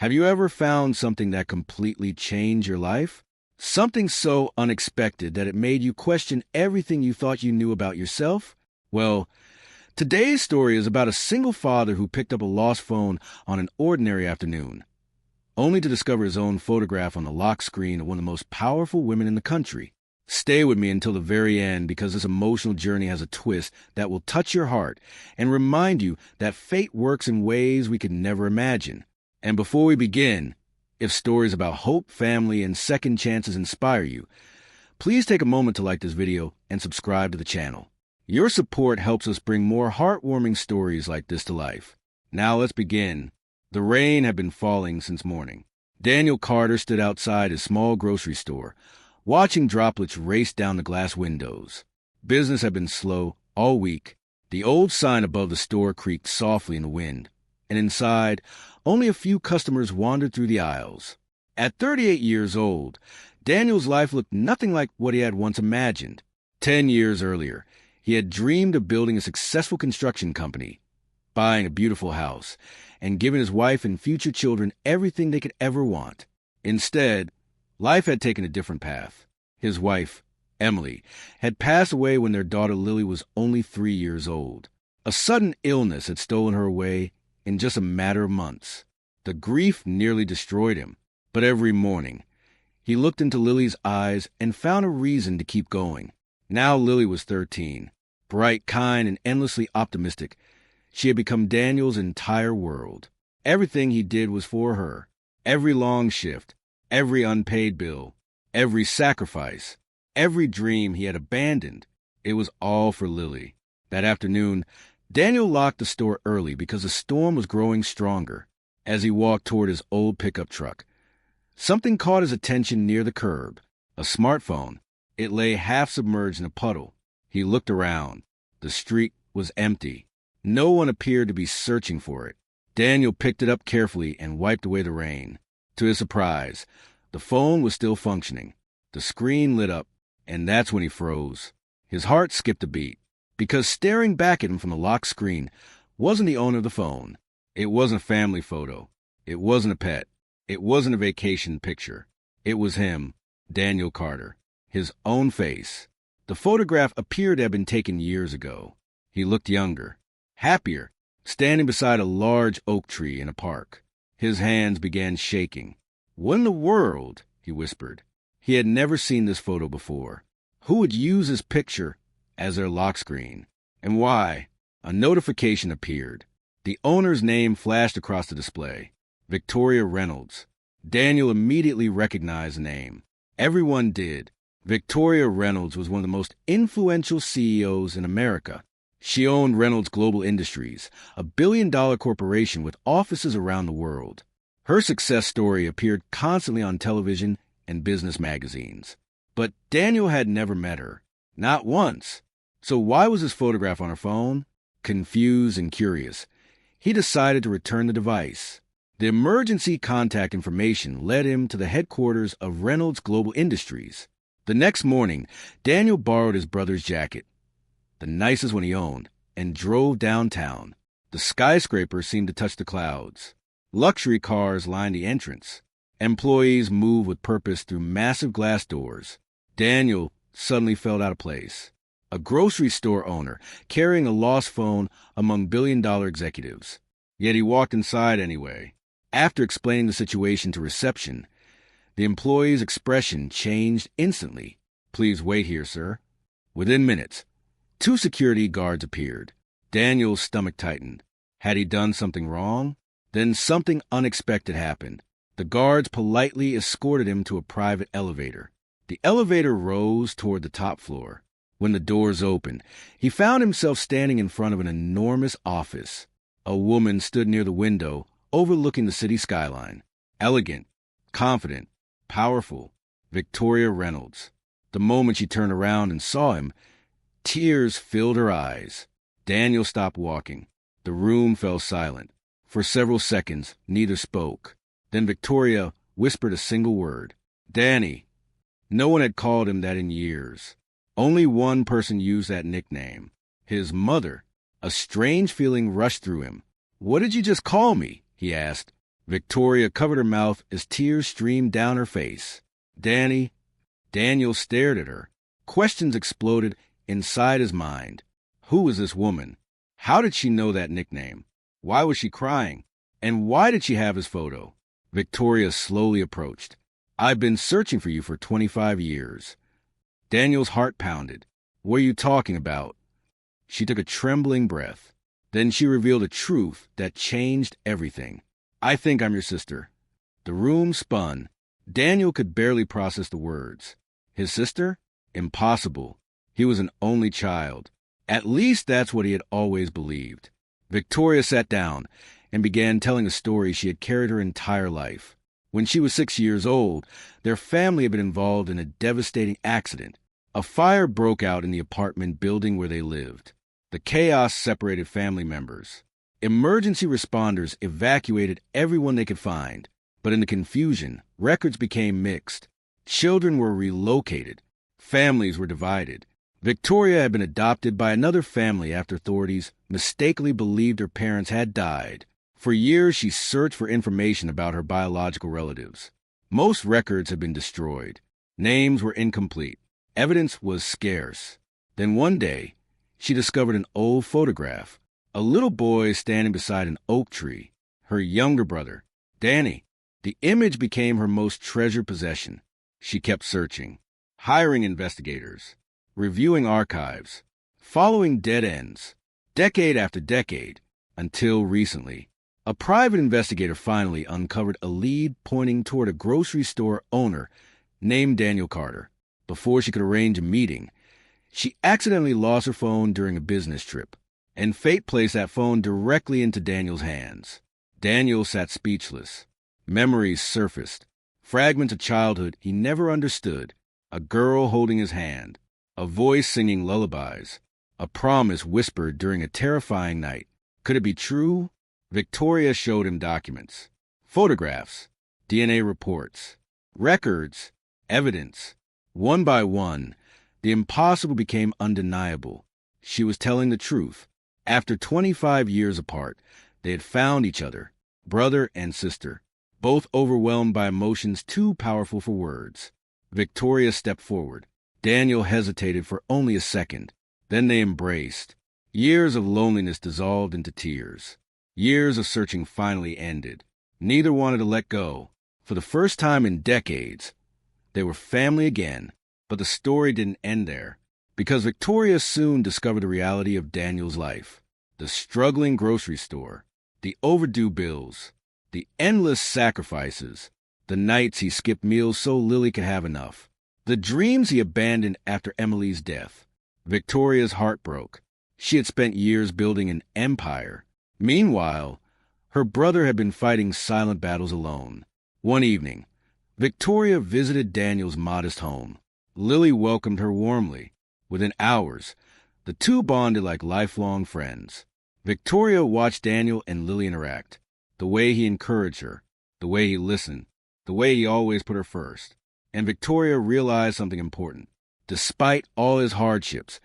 Have you ever found something that completely changed your life? Something so unexpected that it made you question everything you thought you knew about yourself? Well, today's story is about a single father who picked up a lost phone on an ordinary afternoon, only to discover his own photograph on the lock screen of one of the most powerful women in the country. Stay with me until the very end because this emotional journey has a twist that will touch your heart and remind you that fate works in ways we could never imagine. And before we begin, if stories about hope, family, and second chances inspire you, please take a moment to like this video and subscribe to the channel. Your support helps us bring more heartwarming stories like this to life. Now let's begin. The rain had been falling since morning. Daniel Carter stood outside his small grocery store, watching droplets race down the glass windows. Business had been slow all week. The old sign above the store creaked softly in the wind, and inside, only a few customers wandered through the aisles. At 38 years old, Daniel's life looked nothing like what he had once imagined. 10 years earlier, he had dreamed of building a successful construction company, buying a beautiful house, and giving his wife and future children everything they could ever want. Instead, life had taken a different path. His wife, Emily, had passed away when their daughter Lily was only 3 years old. A sudden illness had stolen her away in just a matter of months. The grief nearly destroyed him, but every morning, he looked into Lily's eyes and found a reason to keep going. Now Lily was 13, bright, kind, and endlessly optimistic. She had become Daniel's entire world. Everything he did was for her. Every long shift, every unpaid bill, every sacrifice, every dream he had abandoned, it was all for Lily. That afternoon, Daniel locked the store early because the storm was growing stronger. As he walked toward his old pickup truck, something caught his attention near the curb. A smartphone. It lay half submerged in a puddle. He looked around. The street was empty. No one appeared to be searching for it. Daniel picked it up carefully and wiped away the rain. To his surprise, the phone was still functioning. The screen lit up, and that's when he froze. His heart skipped a beat, because staring back at him from the locked screen wasn't the owner of the phone. It wasn't a family photo. It wasn't a pet. It wasn't a vacation picture. It was him, Daniel Carter, his own face. The photograph appeared to have been taken years ago. He looked younger, happier, standing beside a large oak tree in a park. His hands began shaking. "What in the world?" he whispered. He had never seen this photo before. Who would use his picture as their lock screen? And why? A notification appeared. The owner's name flashed across the display. Victoria Reynolds. Daniel immediately recognized the name. Everyone did. Victoria Reynolds was one of the most influential CEOs in America. She owned Reynolds Global Industries, a billion-dollar corporation with offices around the world. Her success story appeared constantly on television and business magazines. But Daniel had never met her. Not once. So why was his photograph on her phone? Confused and curious, he decided to return the device. The emergency contact information led him to the headquarters of Reynolds Global Industries. The next morning, Daniel borrowed his brother's jacket, the nicest one he owned, and drove downtown. The skyscrapers seemed to touch the clouds. Luxury cars lined the entrance. Employees moved with purpose through massive glass doors. Daniel suddenly felt out of place. A grocery store owner carrying a lost phone among billion-dollar executives. Yet he walked inside anyway. After explaining the situation to reception, the employee's expression changed instantly. "Please wait here, sir." Within minutes, 2 security guards appeared. Daniel's stomach tightened. Had he done something wrong? Then something unexpected happened. The guards politely escorted him to a private elevator. The elevator rose toward the top floor. When the doors opened, he found himself standing in front of an enormous office. A woman stood near the window, overlooking the city skyline. Elegant, confident, powerful, Victoria Reynolds. The moment she turned around and saw him, tears filled her eyes. Daniel stopped walking. The room fell silent. For several seconds, neither spoke. Then Victoria whispered a single word. "Danny." No one had called him that in years. Only one person used that nickname. His mother. A strange feeling rushed through him. "What did you just call me?" he asked. Victoria covered her mouth as tears streamed down her face. Danny, Daniel stared at her. Questions exploded inside his mind. Who was this woman? How did she know that nickname? Why was she crying? And why did she have his photo? Victoria slowly approached. I've been searching for you for 25 years. Daniel's heart pounded. What are you talking about? She took a trembling breath. Then she revealed a truth that changed everything. I think I'm your sister. The room spun. Daniel could barely process the words. His sister? Impossible. He was an only child. At least that's what he had always believed. Victoria sat down and began telling a story she had carried her entire life. When she was 6 years old, their family had been involved in a devastating accident. A fire broke out in the apartment building where they lived. The chaos separated family members. Emergency responders evacuated everyone they could find, but in the confusion, records became mixed. Children were relocated. Families were divided. Victoria had been adopted by another family after authorities mistakenly believed her parents had died. For years, she searched for information about her biological relatives. Most records had been destroyed. Names were incomplete. Evidence was scarce. Then one day, she discovered an old photograph. A little boy standing beside an oak tree. Her younger brother, Danny. The image became her most treasured possession. She kept searching, hiring investigators, reviewing archives, following dead ends, decade after decade, until recently. A private investigator finally uncovered a lead pointing toward a grocery store owner named Daniel Carter. Before she could arrange a meeting, she accidentally lost her phone during a business trip, and fate placed that phone directly into Daniel's hands. Daniel sat speechless. Memories surfaced, fragments of childhood he never understood, a girl holding his hand, a voice singing lullabies, a promise whispered during a terrifying night. Could it be true? Victoria showed him documents, photographs, DNA reports, records, evidence. One by one, the impossible became undeniable. She was telling the truth. After 25 years apart, they had found each other, brother and sister, both overwhelmed by emotions too powerful for words. Victoria stepped forward. Daniel hesitated for only a second. Then they embraced. Years of loneliness dissolved into tears. Years of searching finally ended. Neither wanted to let go. For the first time in decades, they were family again. But the story didn't end there, because Victoria soon discovered the reality of Daniel's life. The struggling grocery store, the overdue bills, the endless sacrifices, the nights he skipped meals so Lily could have enough, the dreams he abandoned after Emily's death. Victoria's heart broke. She had spent years building an empire. Meanwhile, her brother had been fighting silent battles alone. One evening, Victoria visited Daniel's modest home. Lily welcomed her warmly. Within hours, the two bonded like lifelong friends. Victoria watched Daniel and Lily interact. The way he encouraged her, the way he listened, the way he always put her first. And Victoria realized something important. Despite all his hardships,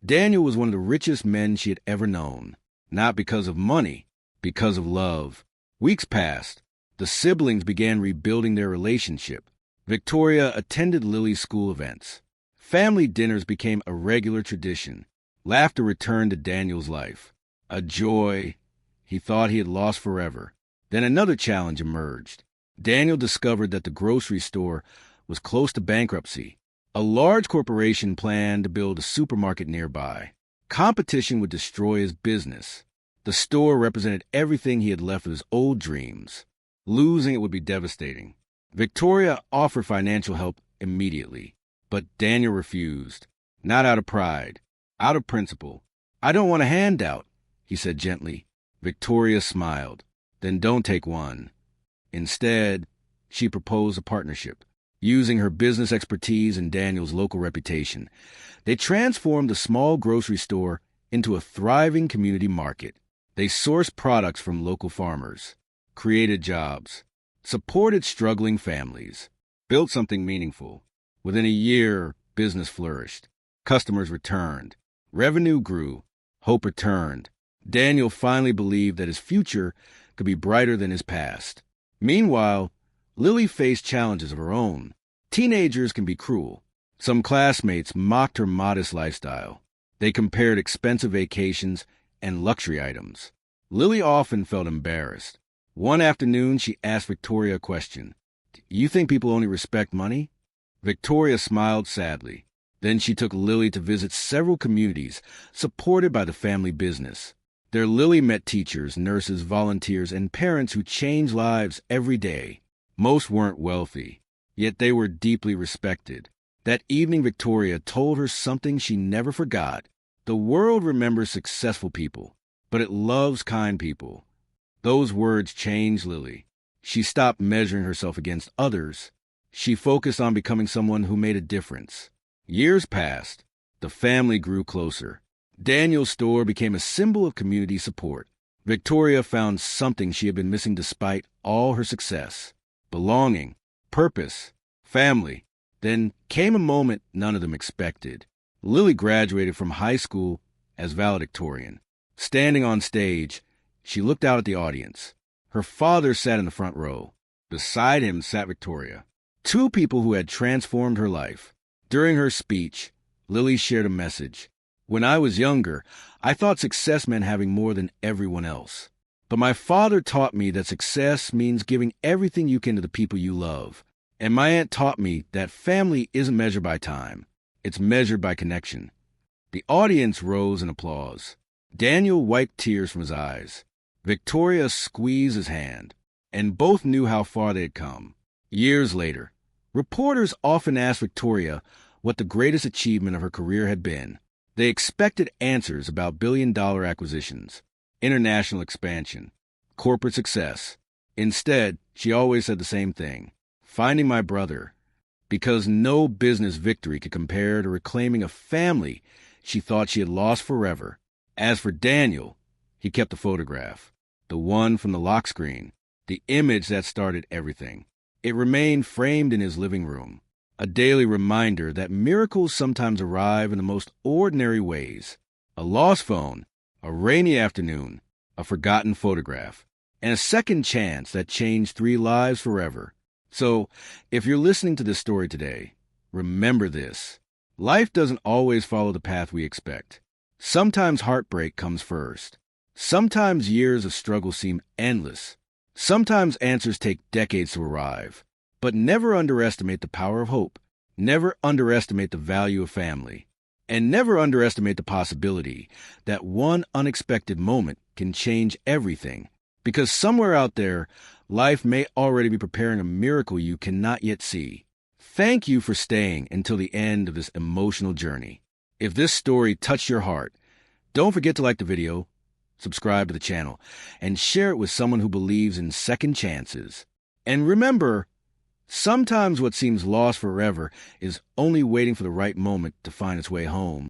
Daniel was one of the richest men she had ever known. Not because of money, because of love. Weeks passed. The siblings began rebuilding their relationship. Victoria attended Lily's school events. Family dinners became a regular tradition. Laughter returned to Daniel's life. A joy he thought he had lost forever. Then another challenge emerged. Daniel discovered that the grocery store was close to bankruptcy. A large corporation planned to build a supermarket nearby. Competition would destroy his business. The store represented everything he had left of his old dreams. Losing it would be devastating. Victoria offered financial help immediately, but Daniel refused. Not out of pride, out of principle. I don't want a handout, he said gently. Victoria smiled. Then don't take one. Instead, she proposed a partnership. Using her business expertise and Daniel's local reputation, they transformed the small grocery store into a thriving community market. They sourced products from local farmers, created jobs, supported struggling families, built something meaningful. Within a year, business flourished. Customers returned. Revenue grew. Hope returned. Daniel finally believed that his future could be brighter than his past. Meanwhile, Lily faced challenges of her own. Teenagers can be cruel. Some classmates mocked her modest lifestyle. They compared expensive vacations and luxury items. Lily often felt embarrassed. One afternoon, she asked Victoria a question. "You think people only respect money?" Victoria smiled sadly. Then she took Lily to visit several communities supported by the family business. There Lily met teachers, nurses, volunteers, and parents who changed lives every day. Most weren't wealthy, yet they were deeply respected. That evening, Victoria told her something she never forgot. The world remembers successful people, but it loves kind people. Those words changed Lily. She stopped measuring herself against others. She focused on becoming someone who made a difference. Years passed. The family grew closer. Daniel's store became a symbol of community support. Victoria found something she had been missing despite all her success: belonging, purpose, family. Then came a moment none of them expected. Lily graduated from high school as valedictorian. Standing on stage, she looked out at the audience. Her father sat in the front row. Beside him sat Victoria, two people who had transformed her life. During her speech, Lily shared a message. "When I was younger, I thought success meant having more than everyone else. But my father taught me that success means giving everything you can to the people you love. And my aunt taught me that family isn't measured by time. It's measured by connection." The audience rose in applause. Daniel wiped tears from his eyes. Victoria squeezed his hand, and both knew how far they had come. Years later, reporters often asked Victoria what the greatest achievement of her career had been. They expected answers about billion-dollar acquisitions, international expansion, corporate success. Instead, she always said the same thing: finding my brother. Because no business victory could compare to reclaiming a family she thought she had lost forever. As for Daniel, he kept the photograph, the one from the lock screen, the image that started everything. It remained framed in his living room, a daily reminder that miracles sometimes arrive in the most ordinary ways: a lost phone, a rainy afternoon, a forgotten photograph, and a second chance that changed 3 lives forever. So, if you're listening to this story today, remember this: life doesn't always follow the path we expect. Sometimes heartbreak comes first. Sometimes years of struggle seem endless. Sometimes answers take decades to arrive. But never underestimate the power of hope. Never underestimate the value of family. And never underestimate the possibility that one unexpected moment can change everything. Because somewhere out there, life may already be preparing a miracle you cannot yet see. Thank you for staying until the end of this emotional journey. If this story touched your heart, don't forget to like the video, subscribe to the channel, and share it with someone who believes in second chances. And remember, sometimes what seems lost forever is only waiting for the right moment to find its way home.